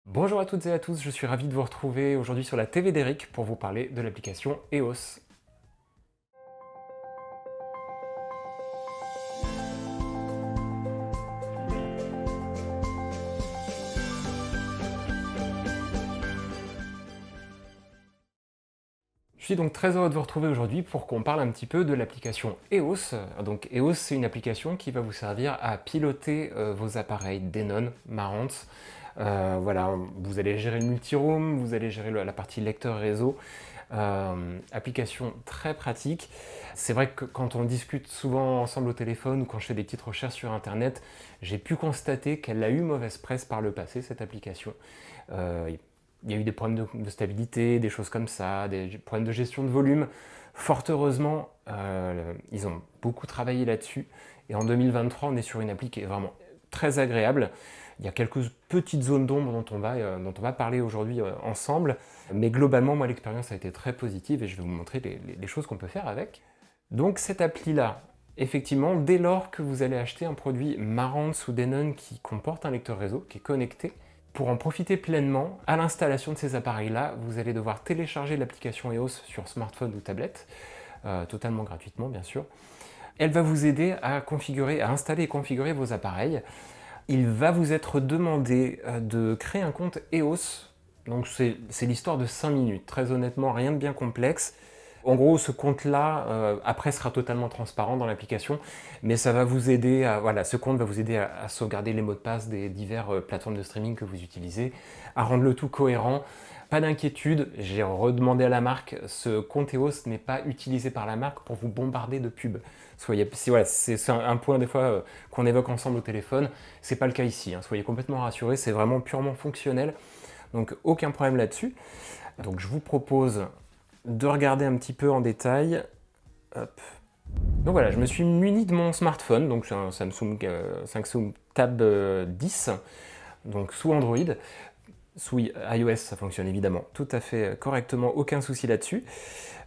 Bonjour à toutes et à tous, je suis ravi de vous retrouver aujourd'hui sur la TV d'Eric pour vous parler de l'application EOS. Je suis donc très heureux de vous retrouver aujourd'hui pour qu'on parle un petit peu de l'application EOS. Donc EOS, c'est une application qui va vous servir à piloter vos appareils Denon, Marantz. Voilà, vous allez gérer le multiroom, vous allez gérer la partie lecteur réseau. Application très pratique. C'est vrai que quand on discute souvent ensemble au téléphone ou quand je fais des petites recherches sur internet, j'ai pu constater qu'elle a eu mauvaise presse par le passé, cette application. Il y a eu des problèmes de stabilité, des choses comme ça, des problèmes de gestion de volume. Fort heureusement, ils ont beaucoup travaillé là-dessus. Et en 2023, on est sur une appli qui est vraiment très agréable. Il y a quelques petites zones d'ombre dont on va parler aujourd'hui ensemble. Mais globalement, moi, l'expérience a été très positive et je vais vous montrer les choses qu'on peut faire avec. Donc cette appli-là, effectivement, dès lors que vous allez acheter un produit Marantz ou Denon qui comporte un lecteur réseau, qui est connecté, pour en profiter pleinement, à l'installation de ces appareils-là, vous allez devoir télécharger l'application EOS sur smartphone ou tablette, totalement gratuitement bien sûr. Elle va vous aider à installer et configurer vos appareils. Il va vous être demandé de créer un compte EOS. Donc c'est l'histoire de 5 minutes, très honnêtement, rien de bien complexe. En gros, ce compte-là, après, sera totalement transparent dans l'application, mais ça va vous aider ce compte va vous aider à sauvegarder les mots de passe des diverses plateformes de streaming que vous utilisez, à rendre le tout cohérent. Pas d'inquiétude, j'ai redemandé à la marque, ce compte EOS n'est pas utilisé par la marque pour vous bombarder de pubs. C'est un point des fois qu'on évoque ensemble au téléphone, c'est pas le cas ici, hein. Soyez complètement rassurés, c'est vraiment purement fonctionnel, donc aucun problème là-dessus. Donc je vous propose de regarder un petit peu en détail. Hop. Donc voilà, je me suis muni de mon smartphone, donc c'est un Samsung Tab 10, donc sous Android. Sous iOS, ça fonctionne évidemment tout à fait correctement, aucun souci là-dessus.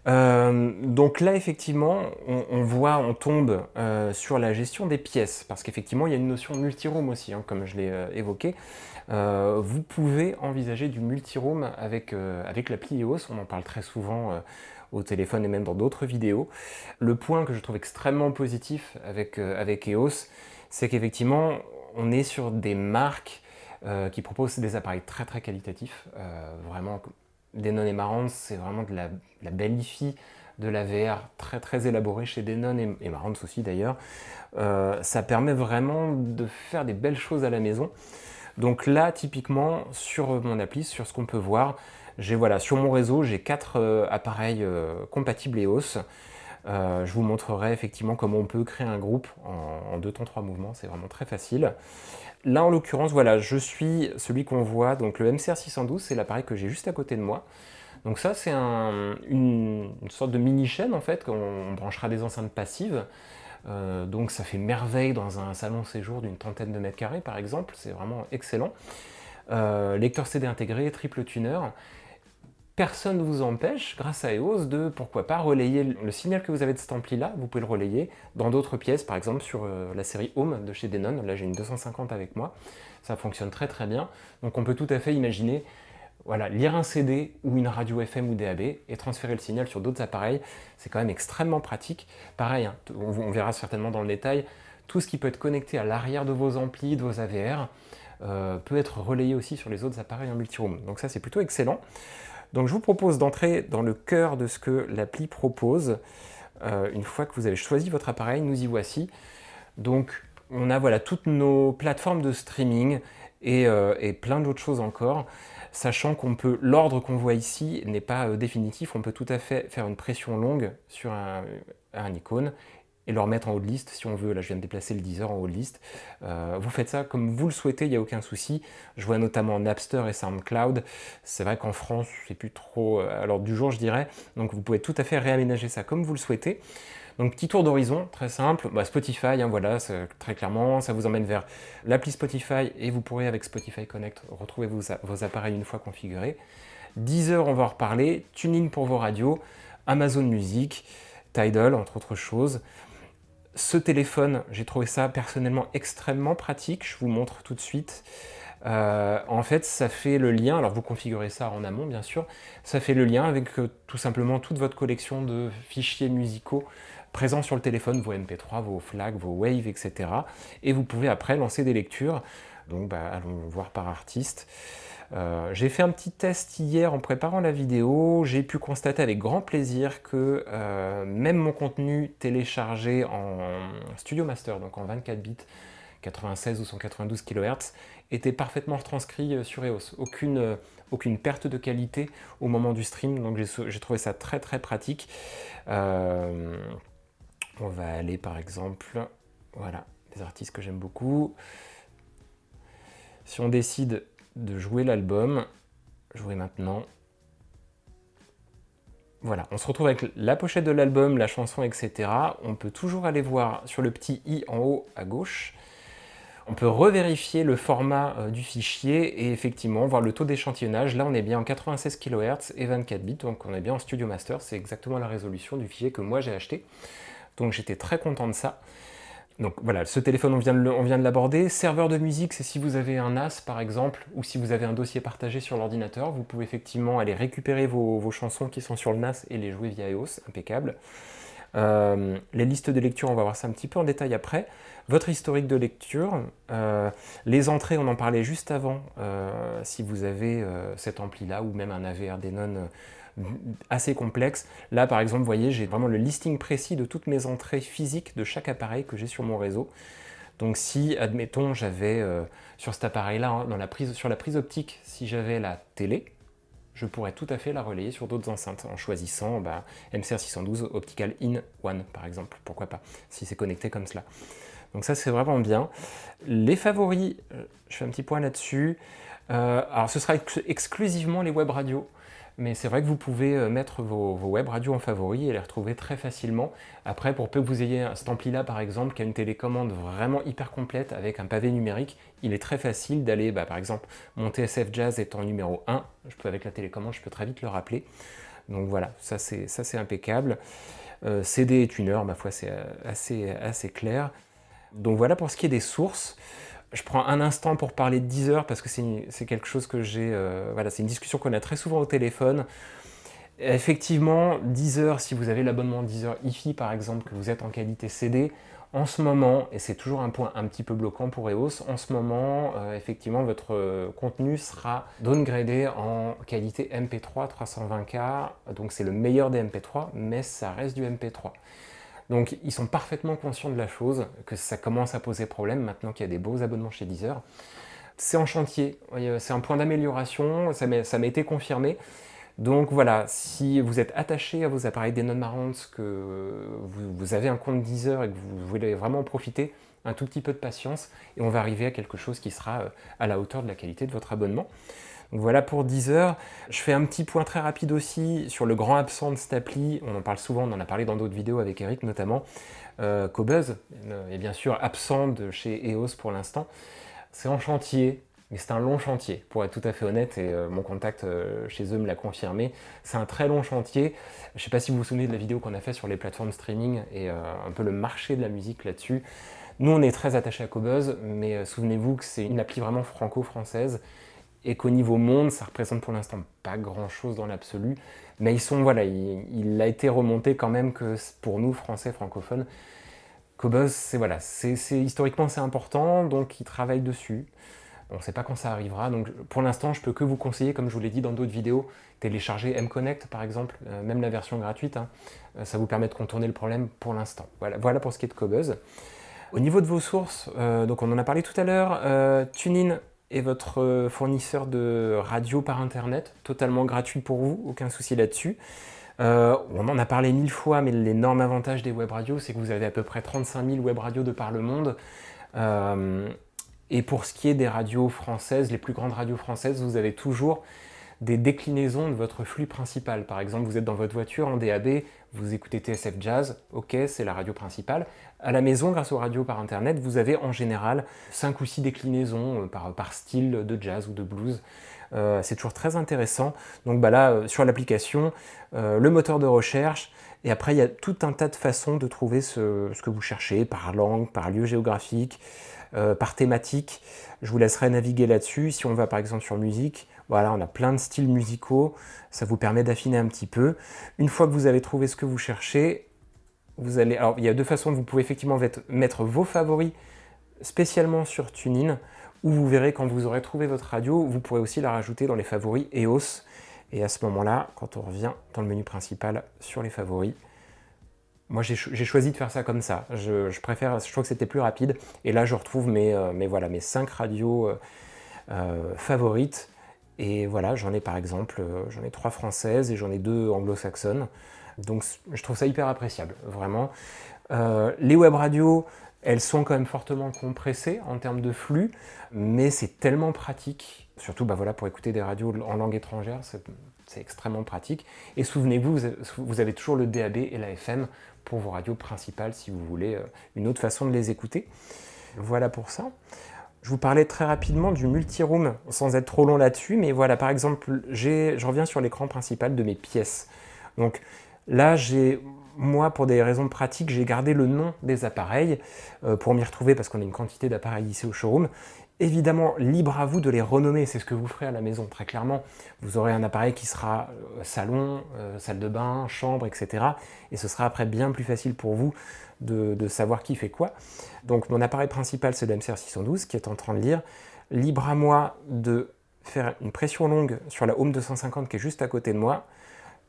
Donc là, effectivement, on tombe sur la gestion des pièces, parce qu'effectivement, il y a une notion de multiroom aussi, hein, comme je l'ai évoqué. Vous pouvez envisager du multiroom avec l'appli EOS, on en parle très souvent au téléphone et même dans d'autres vidéos. Le point que je trouve extrêmement positif avec EOS, c'est qu'effectivement, on est sur des marques qui proposent des appareils très très qualitatifs, vraiment Denon et Marantz, c'est vraiment de la belle hi-fi, de la VR très très élaborée chez Denon et Marantz aussi d'ailleurs. Ça permet vraiment de faire des belles choses à la maison. Donc là, typiquement, sur mon appli, sur ce qu'on peut voir, sur mon réseau, j'ai 4 appareils compatibles EOS. Je vous montrerai effectivement comment on peut créer un groupe en 2 temps 3 mouvements, c'est vraiment très facile. Là, en l'occurrence, voilà, je suis celui qu'on voit, donc le MCR 612, c'est l'appareil que j'ai juste à côté de moi. Donc ça, c'est une sorte de mini-chaîne, en fait, qu'on branchera des enceintes passives. Donc ça fait merveille dans un salon séjour d'une 30aine de mètres carrés, par exemple, c'est vraiment excellent. Lecteur CD intégré, triple tuner. Personne ne vous empêche, grâce à EOS, de, pourquoi pas, relayer le signal que vous avez de cet ampli-là, vous pouvez le relayer dans d'autres pièces, par exemple sur la série Home de chez Denon, là j'ai une 250 avec moi, ça fonctionne très très bien, donc on peut tout à fait imaginer, voilà, lire un CD ou une radio FM ou DAB et transférer le signal sur d'autres appareils, c'est quand même extrêmement pratique. Pareil, hein, on verra certainement dans le détail, tout ce qui peut être connecté à l'arrière de vos amplis, de vos AVR, peut être relayé aussi sur les autres appareils en multiroom, donc ça c'est plutôt excellent. Donc je vous propose d'entrer dans le cœur de ce que l'appli propose. Une fois que vous avez choisi votre appareil, nous y voici. Donc on a toutes nos plateformes de streaming et plein d'autres choses encore, sachant l'ordre qu'on voit ici n'est pas définitif, on peut tout à fait faire une pression longue sur un icône et le remettre en haut de liste si on veut. Là, je viens de déplacer le Deezer en haut de liste. Vous faites ça comme vous le souhaitez, il n'y a aucun souci. Je vois notamment Napster et SoundCloud. C'est vrai qu'en France, c'est plus trop à l'ordre du jour, je dirais. Donc, vous pouvez tout à fait réaménager ça comme vous le souhaitez. Donc, petit tour d'horizon, très simple. Spotify, hein, voilà, très clairement, ça vous emmène vers l'appli Spotify et vous pourrez, avec Spotify Connect, retrouver vos appareils une fois configurés. Deezer, on va en reparler. Tuning pour vos radios. Amazon Music, Tidal, entre autres choses. Ce téléphone, j'ai trouvé ça personnellement extrêmement pratique, je vous montre tout de suite. En fait, ça fait le lien, alors vous configurez ça en amont bien sûr, ça fait le lien avec tout simplement toute votre collection de fichiers musicaux présents sur le téléphone, vos MP3, vos FLAC, vos WAV, etc. Et vous pouvez après lancer des lectures. Donc allons voir par artiste. J'ai fait un petit test hier en préparant la vidéo, j'ai pu constater avec grand plaisir que même mon contenu téléchargé en Studio Master, donc en 24 bits, 96 ou 192 kHz, était parfaitement retranscrit sur EOS. Aucune perte de qualité au moment du stream, donc j'ai trouvé ça très très pratique. On va aller par exemple, voilà, des artistes que j'aime beaucoup. Si on décide de jouer l'album, jouer maintenant. Voilà, on se retrouve avec la pochette de l'album, la chanson, etc. On peut toujours aller voir sur le petit i en haut à gauche. On peut revérifier le format du fichier et effectivement voir le taux d'échantillonnage. Là, on est bien en 96 kHz et 24 bits, donc on est bien en Studio Master. C'est exactement la résolution du fichier que moi j'ai acheté. Donc j'étais très content de ça. Donc voilà, ce téléphone, on vient de l'aborder. Serveur de musique, c'est si vous avez un NAS par exemple, ou si vous avez un dossier partagé sur l'ordinateur, vous pouvez effectivement aller récupérer vos chansons qui sont sur le NAS et les jouer via EOS, impeccable. Les listes de lecture, on va voir ça un petit peu en détail après. Votre historique de lecture, les entrées, on en parlait juste avant, si vous avez cet ampli-là, ou même un AVR Denon assez complexe. Là, par exemple, vous voyez, j'ai vraiment le listing précis de toutes mes entrées physiques de chaque appareil que j'ai sur mon réseau. Donc si, admettons, j'avais sur cet appareil-là, hein, sur la prise optique, si j'avais la télé, je pourrais tout à fait la relayer sur d'autres enceintes en choisissant MCR612 Optical In One, par exemple. Pourquoi pas, si c'est connecté comme cela. Donc ça, c'est vraiment bien. Les favoris, je fais un petit point là-dessus. Alors, ce sera exclusivement les web radios. Mais c'est vrai que vous pouvez mettre vos web radios en favoris et les retrouver très facilement. Après, pour peu que vous ayez cet ampli-là, par exemple, qui a une télécommande vraiment hyper complète avec un pavé numérique, il est très facile d'aller, par exemple, mon TSF Jazz étant numéro 1, avec la télécommande, je peux très vite le rappeler. Donc voilà, ça c'est impeccable. CD et tuner, ma foi, c'est assez clair. Donc voilà pour ce qui est des sources. Je prends un instant pour parler de Deezer parce que c'est quelque chose que j'ai... voilà, c'est une discussion qu'on a très souvent au téléphone. Effectivement, Deezer, si vous avez l'abonnement Deezer hi-fi par exemple, que vous êtes en qualité CD, en ce moment, et c'est toujours un point un petit peu bloquant pour EOS, en ce moment, effectivement, votre contenu sera downgradé en qualité MP3 320K, donc c'est le meilleur des MP3, mais ça reste du MP3. Donc ils sont parfaitement conscients de la chose, que ça commence à poser problème maintenant qu'il y a des beaux abonnements chez Deezer. C'est en chantier, c'est un point d'amélioration, ça m'a été confirmé. Donc voilà, si vous êtes attaché à vos appareils Denon Marantz, que vous avez un compte Deezer et que vous voulez vraiment en profiter, un tout petit peu de patience et on va arriver à quelque chose qui sera à la hauteur de la qualité de votre abonnement. Donc voilà pour Deezer. Je fais un petit point très rapide aussi sur le grand absent de cette appli. On en parle souvent, on en a parlé dans d'autres vidéos avec Eric notamment. Qobuz est bien sûr absent de chez EOS pour l'instant. C'est en chantier, mais c'est un long chantier, pour être tout à fait honnête, et mon contact chez eux me l'a confirmé. C'est un très long chantier. Je ne sais pas si vous vous souvenez de la vidéo qu'on a fait sur les plateformes streaming et un peu le marché de la musique là-dessus. Nous, on est très attachés à Qobuz, mais souvenez-vous que c'est une appli vraiment franco-française et qu'au niveau monde, ça représente pour l'instant pas grand-chose dans l'absolu, mais ils sont, voilà, il a été remonté quand même que pour nous, Français francophones, Qobuz, historiquement c'est important, donc ils travaillent dessus. On ne sait pas quand ça arrivera, donc pour l'instant, je peux que vous conseiller, comme je vous l'ai dit dans d'autres vidéos, télécharger mConnect par exemple, même la version gratuite, hein, ça vous permet de contourner le problème pour l'instant. Voilà pour ce qui est de Qobuz. Au niveau de vos sources, donc on en a parlé tout à l'heure, TuneIn est votre fournisseur de radio par internet, totalement gratuit pour vous, aucun souci là-dessus. On en a parlé 1000 fois, mais l'énorme avantage des web radios, c'est que vous avez à peu près 35 000 web radios de par le monde. Et pour ce qui est des radios françaises, les plus grandes radios françaises, vous avez toujours des déclinaisons de votre flux principal. Par exemple, vous êtes dans votre voiture en DAB, vous écoutez TSF Jazz, ok, c'est la radio principale. À la maison, grâce aux radios par internet, vous avez en général 5 ou 6 déclinaisons par style de jazz ou de blues. C'est toujours très intéressant. Donc bah là, sur l'application, le moteur de recherche, et après il y a tout un tas de façons de trouver ce que vous cherchez, par langue, par lieu géographique, par thématique. Je vous laisserai naviguer là-dessus. Si on va par exemple sur musique, voilà, on a plein de styles musicaux, ça vous permet d'affiner un petit peu. Une fois que vous avez trouvé ce que vous cherchez, vous allez... Alors, il y a deux façons, vous pouvez effectivement mettre vos favoris spécialement sur TuneIn, ou vous verrez quand vous aurez trouvé votre radio, vous pourrez aussi la rajouter dans les favoris EOS. Et à ce moment-là, quand on revient dans le menu principal sur les favoris, moi j'ai choisi de faire ça comme ça. Je préfère, je trouve que c'était plus rapide. Et là, je retrouve voilà, mes 5 radios favorites. Et voilà, j'en ai par exemple, j'en ai 3 françaises et j'en ai 2 anglo-saxonnes. Donc je trouve ça hyper appréciable, vraiment. Les web radios, elles sont quand même fortement compressées en termes de flux, mais c'est tellement pratique, surtout bah voilà, pour écouter des radios en langue étrangère, c'est extrêmement pratique. Et souvenez-vous, vous avez toujours le DAB et la FM pour vos radios principales si vous voulez une autre façon de les écouter. Voilà pour ça. Je vous parlais très rapidement du multi-room, sans être trop long là-dessus, mais voilà, par exemple, je reviens sur l'écran principal de mes pièces. Donc là, moi, pour des raisons pratiques, j'ai gardé le nom des appareils pour m'y retrouver, parce qu'on a une quantité d'appareils ici au showroom. Évidemment, libre à vous de les renommer, c'est ce que vous ferez à la maison, très clairement. Vous aurez un appareil qui sera salon, salle de bain, chambre, etc. Et ce sera après bien plus facile pour vous de savoir qui fait quoi. Donc mon appareil principal, c'est le MCR 612 qui est en train de lire. Libre à moi de faire une pression longue sur la Home 250 qui est juste à côté de moi,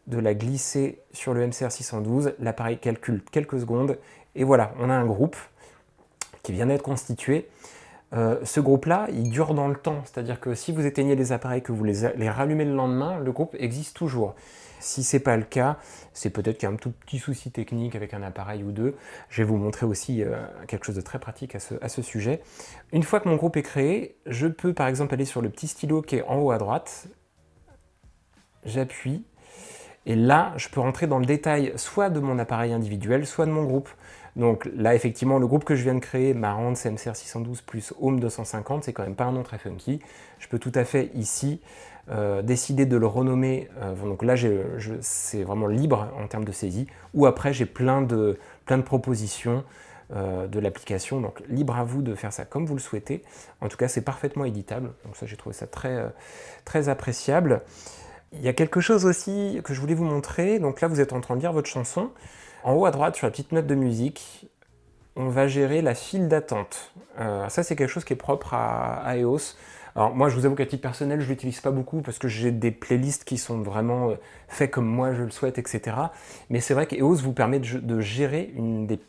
de la glisser sur le MCR 612, l'appareil calcule quelques secondes, et voilà, on a un groupe qui vient d'être constitué. Ce groupe-là, il dure dans le temps, c'est-à-dire que si vous éteignez les appareils, que vous les rallumez le lendemain, le groupe existe toujours. Si ce n'est pas le cas, c'est peut-être qu'il y a un tout petit souci technique avec un appareil ou deux. Je vais vous montrer aussi quelque chose de très pratique à ce sujet. Une fois que mon groupe est créé, je peux par exemple aller sur le petit stylo qui est en haut à droite, j'appuie, et là, je peux rentrer dans le détail soit de mon appareil individuel, soit de mon groupe. Donc là, effectivement, le groupe que je viens de créer, Marantz MCR 612 plus Home 250, c'est quand même pas un nom très funky. Je peux tout à fait ici décider de le renommer. Donc là, c'est vraiment libre en termes de saisie. Ou après, j'ai plein de propositions de l'application. Donc libre à vous de faire ça comme vous le souhaitez. En tout cas, c'est parfaitement éditable. Donc ça, j'ai trouvé ça très, très appréciable. Il y a quelque chose aussi que je voulais vous montrer. Donc là, vous êtes en train de lire votre chanson. En haut à droite, sur la petite note de musique, on va gérer la file d'attente. Ça, c'est quelque chose qui est propre à EOS. Alors moi, je vous avoue qu'à titre personnel, je ne l'utilise pas beaucoup parce que j'ai des playlists qui sont vraiment faites comme moi je le souhaite, etc. Mais c'est vrai qu'EOS vous permet de gérer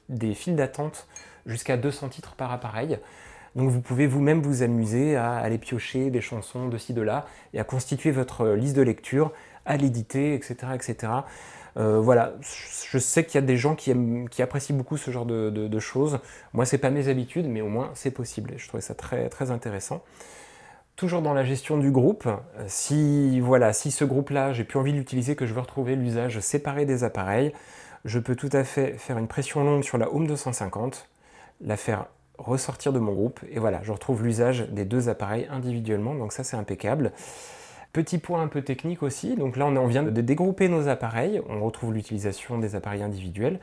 des files d'attente jusqu'à 200 titres par appareil. Donc vous pouvez vous-même vous amuser à aller piocher des chansons de ci, de là, et à constituer votre liste de lecture, à l'éditer, etc. etc. Voilà, je sais qu'il y a des gens qui apprécient beaucoup ce genre de choses. Moi, c'est pas mes habitudes, mais au moins c'est possible. Et je trouvais ça très, très intéressant. Toujours dans la gestion du groupe, si ce groupe-là, j'ai plus envie de l'utiliser, que je veux retrouver l'usage séparé des appareils, je peux tout à fait faire une pression longue sur la Home 250, la faire ressortir de mon groupe, et voilà, je retrouve l'usage des deux appareils individuellement, donc ça c'est impeccable. Petit point un peu technique aussi, donc là on vient de dégrouper nos appareils, on retrouve l'utilisation des appareils individuels.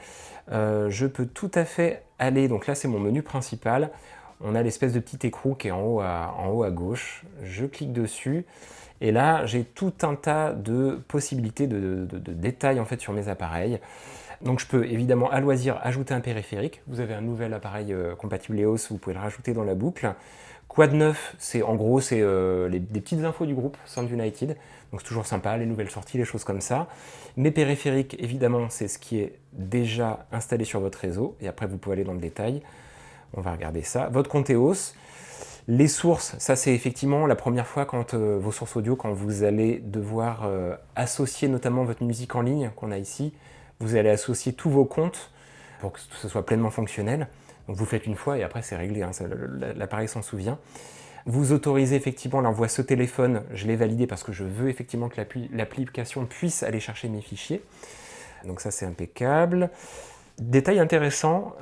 Je peux tout à fait aller, donc là c'est mon menu principal, on a l'espèce de petit écrou qui est en haut à gauche, je clique dessus, et là j'ai tout un tas de possibilités de détails en fait sur mes appareils. Donc je peux évidemment à loisir ajouter un périphérique. Vous avez un nouvel appareil compatible EOS, vous pouvez le rajouter dans la boucle. Quoi de neuf? C'est en gros des petites infos du groupe Sound United. Donc c'est toujours sympa, les nouvelles sorties, les choses comme ça. Mes périphériques, évidemment, c'est ce qui est déjà installé sur votre réseau. Et après, vous pouvez aller dans le détail. On va regarder ça. Votre compte EOS. Les sources, ça c'est effectivement la première fois quand vos sources audio, quand vous allez devoir associer notamment votre musique en ligne qu'on a ici. Vous allez associer tous vos comptes pour que ce soit pleinement fonctionnel. Donc vous faites une fois et après c'est réglé, hein, l'appareil s'en souvient. Vous autorisez effectivement l'envoi ce téléphone, je l'ai validé parce que je veux effectivement que l'application puisse aller chercher mes fichiers. Donc ça c'est impeccable. Détail intéressant,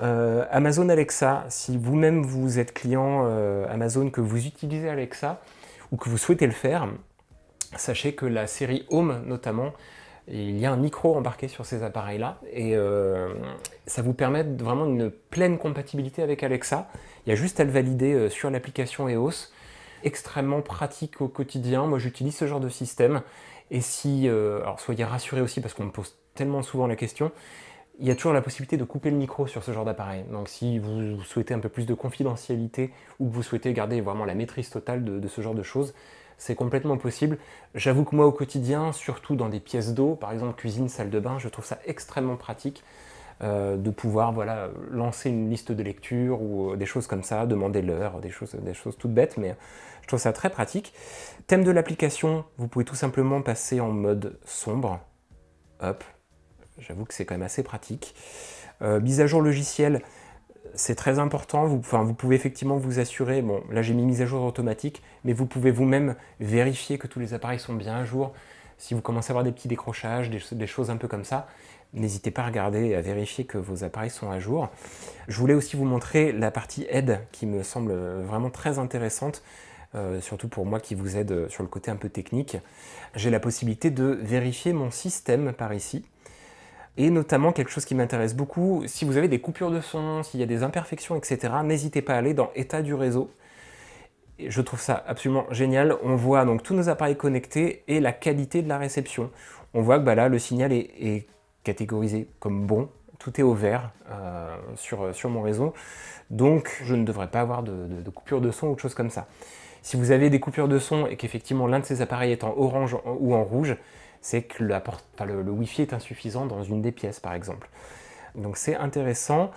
Amazon Alexa, si vous-même vous êtes client Amazon, que vous utilisez Alexa ou que vous souhaitez le faire, Sachez que la série Home notamment, il y a un micro embarqué sur ces appareils-là et ça vous permet vraiment une pleine compatibilité avec Alexa. Il y a juste à le valider sur l'application EOS. Extrêmement pratique au quotidien. Moi, j'utilise ce genre de système. Et si, alors soyez rassurés aussi parce qu'on me pose tellement souvent la question, il y a toujours la possibilité de couper le micro sur ce genre d'appareil. Donc si vous souhaitez un peu plus de confidentialité ou que vous souhaitez garder vraiment la maîtrise totale de ce genre de choses, c'est complètement possible. J'avoue que moi au quotidien, surtout dans des pièces d'eau, par exemple cuisine, salle de bain, je trouve ça extrêmement pratique de pouvoir voilà, lancer une liste de lecture ou des choses comme ça, demander l'heure, des choses toutes bêtes, mais je trouve ça très pratique. Thème de l'application, vous pouvez tout simplement passer en mode sombre. Hop, j'avoue que c'est quand même assez pratique. Mise à jour logicielle, c'est très important. Vous pouvez effectivement vous assurer, bon là j'ai mis mise à jour automatique, mais vous pouvez vous-même vérifier que tous les appareils sont bien à jour. Si vous commencez à avoir des petits décrochages, des choses un peu comme ça, n'hésitez pas à regarder et à vérifier que vos appareils sont à jour. Je voulais aussi vous montrer la partie aide qui me semble vraiment très intéressante. Surtout pour moi qui vous aide sur le côté un peu technique. J'ai la possibilité de vérifier mon système par ici. Et notamment quelque chose qui m'intéresse beaucoup, si vous avez des coupures de son, s'il y a des imperfections, etc., n'hésitez pas à aller dans état du réseau. Et je trouve ça absolument génial. On voit donc tous nos appareils connectés et la qualité de la réception. On voit que bah, là, le signal est catégorisé comme bon. Tout est au vert sur mon réseau. Donc, je ne devrais pas avoir de coupure de son ou de choses comme ça. Si vous avez des coupures de son et qu'effectivement l'un de ces appareils est en orange ou en rouge, c'est que le Wi-Fi est insuffisant dans une des pièces, par exemple. Donc c'est intéressant.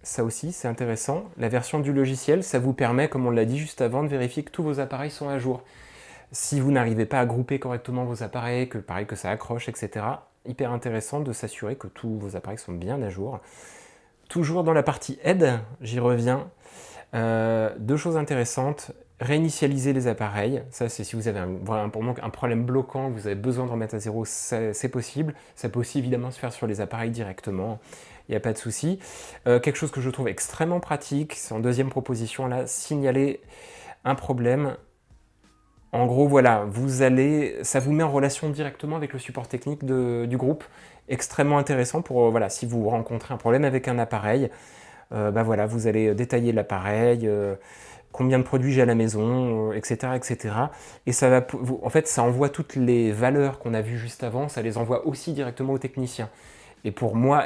Ça aussi, c'est intéressant. La version du logiciel, ça vous permet, comme on l'a dit juste avant, de vérifier que tous vos appareils sont à jour. Si vous n'arrivez pas à grouper correctement vos appareils, que pareil que ça accroche, etc., hyper intéressant de s'assurer que tous vos appareils sont bien à jour. Toujours dans la partie aide, j'y reviens. Deux choses intéressantes. Réinitialiser les appareils, ça c'est si vous avez un problème bloquant, vous avez besoin de remettre à zéro, c'est possible. Ça peut aussi évidemment se faire sur les appareils directement, il n'y a pas de souci. Quelque chose que je trouve extrêmement pratique, c'est en deuxième proposition là, signaler un problème. En gros voilà, ça vous met en relation directement avec le support technique du groupe, extrêmement intéressant pour voilà, si vous rencontrez un problème avec un appareil, bah voilà, vous allez détailler l'appareil, combien de produits j'ai à la maison, etc., etc. Et ça va, en fait, ça envoie toutes les valeurs qu'on a vues juste avant, ça les envoie aussi directement aux techniciens. Et pour moi,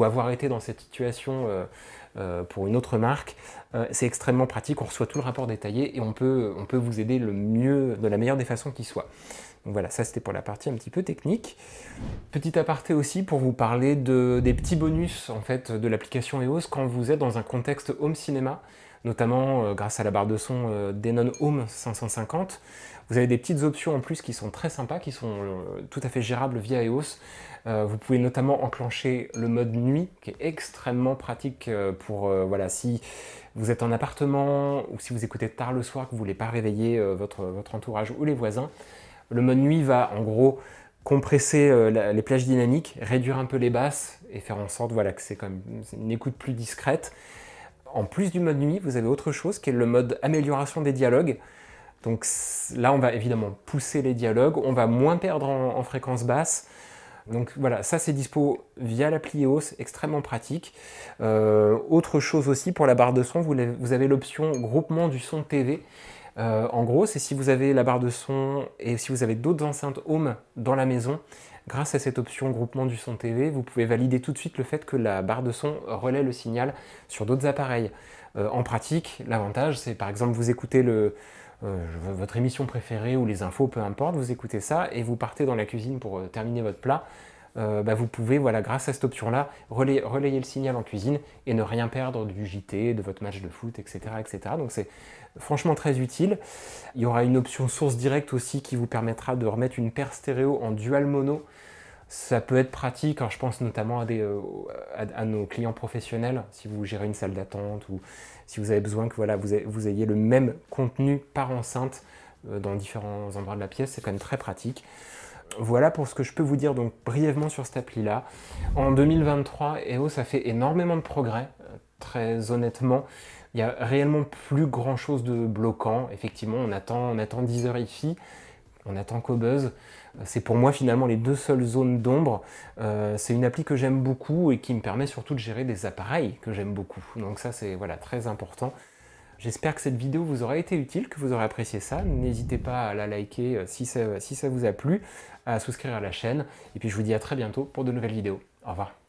avoir été dans cette situation pour une autre marque, c'est extrêmement pratique. On reçoit tout le rapport détaillé et on peut vous aider le mieux, de la meilleure des façons qui soit. Donc voilà, ça c'était pour la partie un petit peu technique. Petit aparté aussi pour vous parler des petits bonus en fait de l'application EOS quand vous êtes dans un contexte home cinéma, notamment grâce à la barre de son Denon Home 550. Vous avez des petites options en plus qui sont très sympas, qui sont tout à fait gérables via EOS. Vous pouvez notamment enclencher le mode nuit, qui est extrêmement pratique pour voilà, si vous êtes en appartement ou si vous écoutez tard le soir, que vous ne voulez pas réveiller votre entourage ou les voisins. Le mode nuit va en gros compresser les plages dynamiques, réduire un peu les basses et faire en sorte voilà, que c'est quand même une écoute plus discrète. En plus du mode nuit, vous avez autre chose qui est le mode amélioration des dialogues. Donc là, on va évidemment pousser les dialogues, on va moins perdre en fréquence basse. Donc voilà, ça c'est dispo via l'appli EOS, extrêmement pratique. Autre chose aussi pour la barre de son, vous avez l'option groupement du son TV. En gros, c'est si vous avez la barre de son et si vous avez d'autres enceintes home dans la maison, grâce à cette option groupement du son TV, vous pouvez valider tout de suite le fait que la barre de son relaie le signal sur d'autres appareils. En pratique, l'avantage, c'est par exemple vous écoutez votre émission préférée ou les infos, peu importe, vous écoutez ça et vous partez dans la cuisine pour terminer votre plat. Vous pouvez, voilà, grâce à cette option-là, relayer le signal en cuisine et ne rien perdre du JT, de votre match de foot, etc. etc. Donc c'est franchement très utile. Il y aura une option source directe aussi qui vous permettra de remettre une paire stéréo en dual mono. Ça peut être pratique, alors je pense notamment à nos clients professionnels, si vous gérez une salle d'attente ou si vous avez besoin que voilà, vous ayez le même contenu par enceinte dans différents endroits de la pièce, c'est quand même très pratique. Voilà pour ce que je peux vous dire donc brièvement sur cette appli-là. En 2023, EOS a fait énormément de progrès, très honnêtement. Il n'y a réellement plus grand-chose de bloquant. Effectivement, on attend Deezer hi-fi. on attend Cobuzz. C'est pour moi finalement les deux seules zones d'ombre. C'est une appli que j'aime beaucoup et qui me permet surtout de gérer des appareils que j'aime beaucoup. Donc ça c'est voilà, très important. J'espère que cette vidéo vous aura été utile, que vous aurez apprécié ça. N'hésitez pas à la liker si ça vous a plu, à souscrire à la chaîne. Et puis je vous dis à très bientôt pour de nouvelles vidéos. Au revoir.